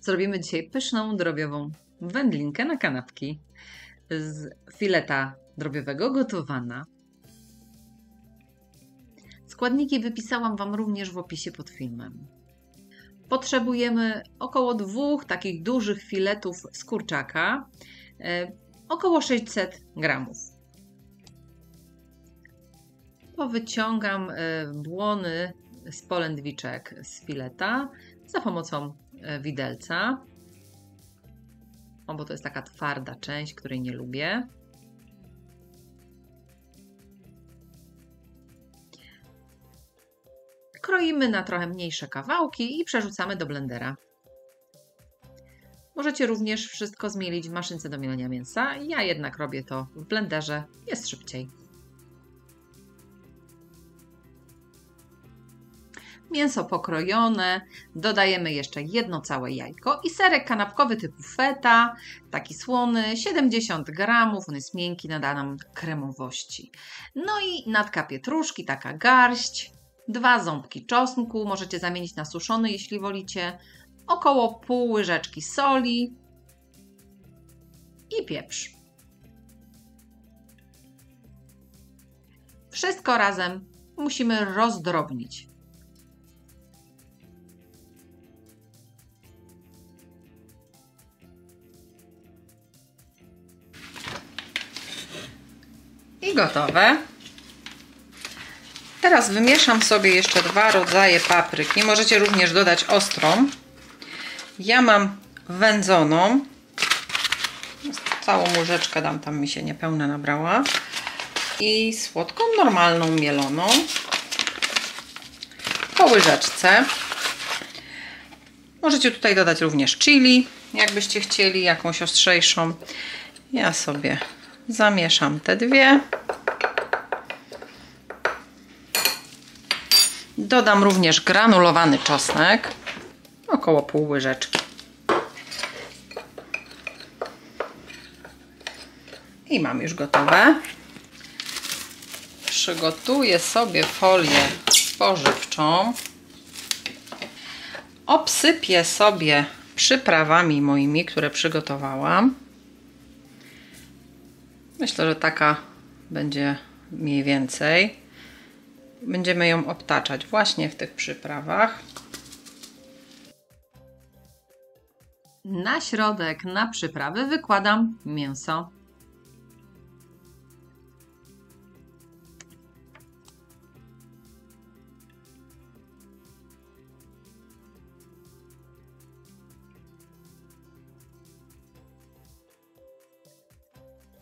Zrobimy dzisiaj pyszną, drobiową wędlinkę na kanapki z fileta drobiowego gotowana. Składniki wypisałam Wam również w opisie pod filmem. Potrzebujemy około 2 takich dużych filetów z kurczaka, około 600 gramów. Powyciągam błony z polędwiczek z fileta za pomocą widelca, bo to jest taka twarda część, której nie lubię. Kroimy na trochę mniejsze kawałki i przerzucamy do blendera. Możecie również wszystko zmielić w maszynce do mielenia mięsa. Ja jednak robię to w blenderze, jest szybciej. Mięso pokrojone, dodajemy jeszcze jedno całe jajko i serek kanapkowy typu feta, taki słony, 70 gramów, on jest miękki, nada nam kremowości. No i natka pietruszki, taka garść, 2 ząbki czosnku, możecie zamienić na suszony, jeśli wolicie, około pół łyżeczki soli i pieprz. Wszystko razem musimy rozdrobnić. I gotowe. Teraz wymieszam sobie jeszcze 2 rodzaje papryki. Możecie również dodać ostrą. Ja mam wędzoną. Całą łyżeczkę dam, tam mi się niepełna nabrała. I słodką, normalną, mieloną. Po łyżeczce. Możecie tutaj dodać również chili, jakbyście chcieli, jakąś ostrzejszą. Ja sobie zamieszam te 2. Dodam również granulowany czosnek, około pół łyżeczki. I mam już gotowe. Przygotuję sobie folię spożywczą. Obsypię sobie przyprawami moimi, które przygotowałam. Myślę, że taka będzie mniej więcej. Będziemy ją obtaczać właśnie w tych przyprawach. Na środek, na przyprawy wykładam mięso.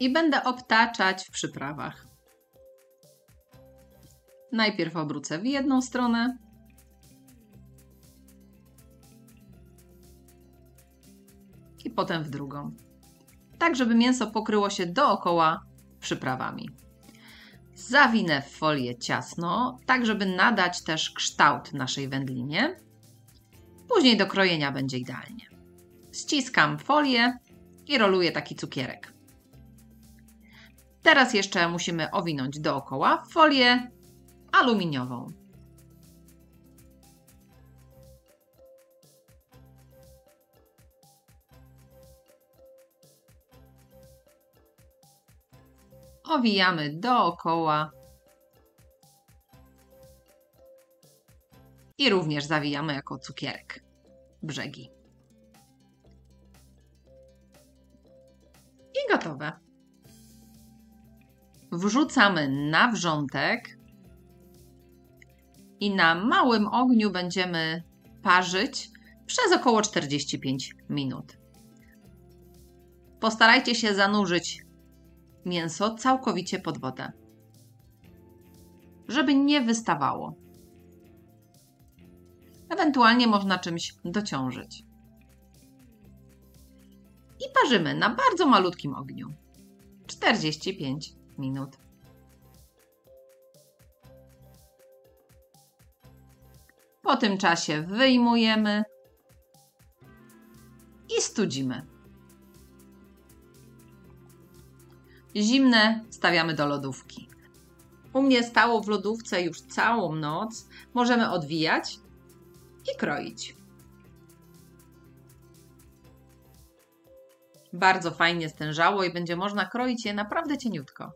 I będę obtaczać w przyprawach. Najpierw obrócę w jedną stronę. I potem w drugą. Tak, żeby mięso pokryło się dookoła przyprawami. Zawinę w folię ciasno, tak żeby nadać też kształt naszej wędlinie. Później do krojenia będzie idealnie. Ściskam folię i roluję taki cukierek. Teraz jeszcze musimy owinąć dookoła folię aluminiową. Owijamy dookoła i również zawijamy jako cukierek brzegi. I gotowe. Wrzucamy na wrzątek i na małym ogniu będziemy parzyć przez około 45 minut. Postarajcie się zanurzyć mięso całkowicie pod wodę, żeby nie wystawało. Ewentualnie można czymś dociążyć. I parzymy na bardzo malutkim ogniu 45 minut. Po tym czasie wyjmujemy i studzimy. Zimne stawiamy do lodówki. U mnie stało w lodówce już całą noc. Możemy odwijać i kroić. Bardzo fajnie stężało i będzie można kroić je naprawdę cieniutko.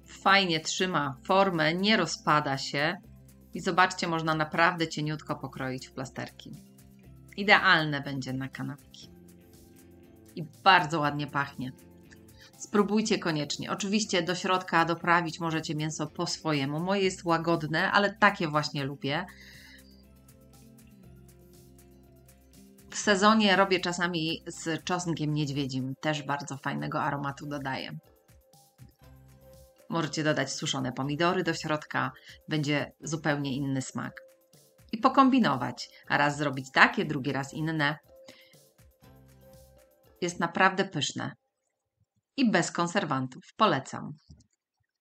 Fajnie trzyma formę, nie rozpada się i zobaczcie, można naprawdę cieniutko pokroić w plasterki. Idealne będzie na kanapki. I bardzo ładnie pachnie. Spróbujcie koniecznie. Oczywiście do środka doprawić możecie mięso po swojemu. Moje jest łagodne, ale takie właśnie lubię. W sezonie robię czasami z czosnkiem niedźwiedzim. Też bardzo fajnego aromatu dodaję. Możecie dodać suszone pomidory do środka. Będzie zupełnie inny smak. I pokombinować. Raz zrobić takie, drugi raz inne. Jest naprawdę pyszne. I bez konserwantów. Polecam.